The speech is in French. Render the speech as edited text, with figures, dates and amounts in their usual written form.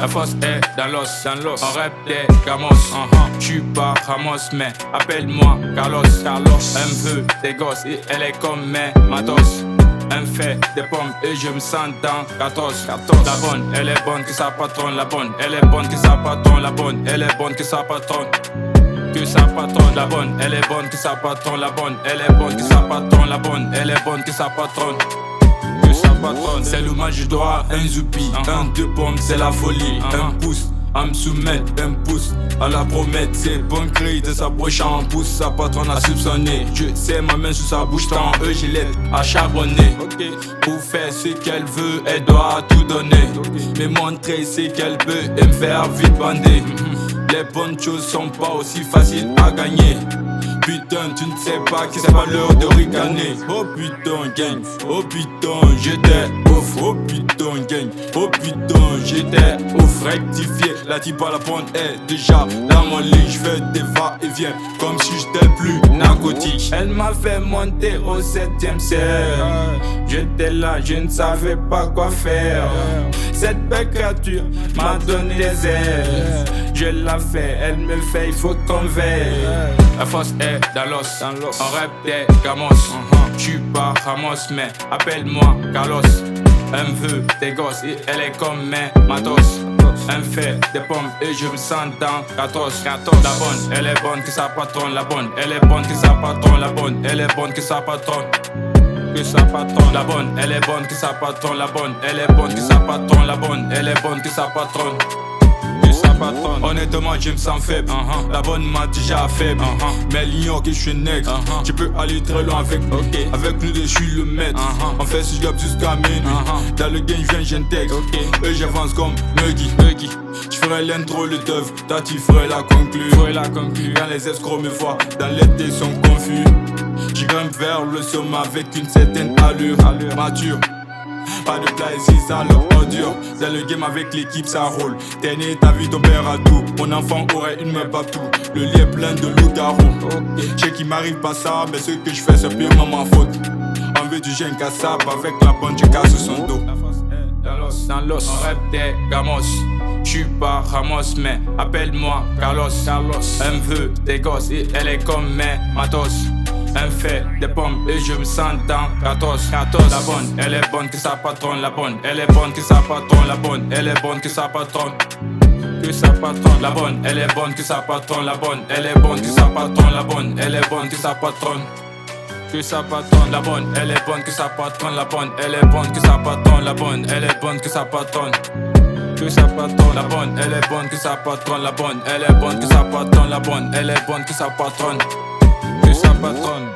La force est dans l'os, on rap des gamos. J'suis pas Ramos, mais appelle-moi Carlos. Elle me veut des gosses et elle est comme mes matos. Elle me fait des pommes et je me sens dans 14. La bonne, elle est bonne que sa patronne. La bonne, elle est bonne que sa patronne. La bonne, elle est bonne que sa patronne. Que sa patronne, la bonne, elle est bonne que sa patronne. La bonne, elle est bonne que sa patronne. La bonne, elle est bonne que sa patronne. Que sa patronne. C'est l'hommage, je dois un zoupi. Un, deux pommes, c'est la folie. Un pouce à me soumettre, un pouce à la promettre. C'est bon cri de sa bouche en pouce. Sa patronne a soupçonné. Je sais ma main sous sa bouche, tant eux je l'aide à charbonner. Pour faire ce qu'elle veut, elle doit tout donner. Me montrer ce qu'elle peut et me faire vite bander. Les bonnes choses sont pas aussi faciles à gagner. Putain, tu ne sais pas que c'est pas l'heure de ricaner. Oh putain, gang, oh putain, j'étais ouf. Oh putain, gang, oh putain, j'étais ouf. Rectifié, la type à la bonne est déjà dans mon lit. J'fais des va-et-vient comme si j'étais plus narcotique. Elle m'a fait monter au 7e ciel. J'étais là, je ne savais pas quoi faire. Cette belle créature m'a donné des ailes. Je la fais, elle me fait, il faut qu'on veille. La force est dans l'os, on rap des gamos. J'suis pas Ramos, mais appelle-moi Carlos. Elle me veut des gosses et elle est comme mes matos. Elle me fait des pommes et je me sens dans 14. La bonne, elle est bonne que sa patronne. La bonne, elle est bonne que sa patronne. La bonne, elle est bonne que sa patronne. Que sa patronne, la bonne, elle est bonne que sa patronne. La bonne, elle est bonne que sa patronne. La bonne, elle est bonne que sa patronne. Honnêtement je me sens faible. La bonne m'a déjà faible. Mais l'ignore que je suis nègre. Tu peux aller très loin avec nous. Avec nous deux je suis le maître. On fait ce job jusqu'à minuit. Dans le game je viens j'intègre. Et j'avance comme Muggy. Je ferai l'intro le teuf. Toi tu ferais la conclue. Quand les escrocs me voient dans l'été ils sont confus. Je grimpe vers le sommet avec une certaine allure mature. Pas de plaisir, ça l'ordure. Dans le game avec l'équipe ça roule. T'es né, t'as vu ton père à tout. Mon enfant aurait une main partout. Le lit est plein de loups-garous. Je sais qu'il m'arrive pas ça, mais ce que je fais c'est purement ma faute. On veut du jeune cassable, avec la bonne je casse son dos. La force est dans l'os, on rap des gamos. J'suis pas Ramos, mais appelle-moi Carlos. Elle me veut des gosses et elle est comme mes matos. Elle me fait des pommes et je me sens dans 14. La bonne, elle est bonne que sa patronne. La bonne, elle est bonne que sa patronne. La bonne, elle est bonne que sa patronne. Que sa patronne. La bonne, elle est bonne que sa patronne. La bonne, elle est bonne que sa patronne. La bonne, elle est bonne que sa patronne. Que sa patronne. La bonne, elle est bonne que sa patronne. La bonne, elle est bonne que sa patronne. La bonne, elle est bonne que sa patronne. Que sa patronne. La bonne, elle est bonne que sa patronne. La bonne, elle est bonne que sa patronne. La bonne, elle est bonne que sa patronne. Que sa patronne.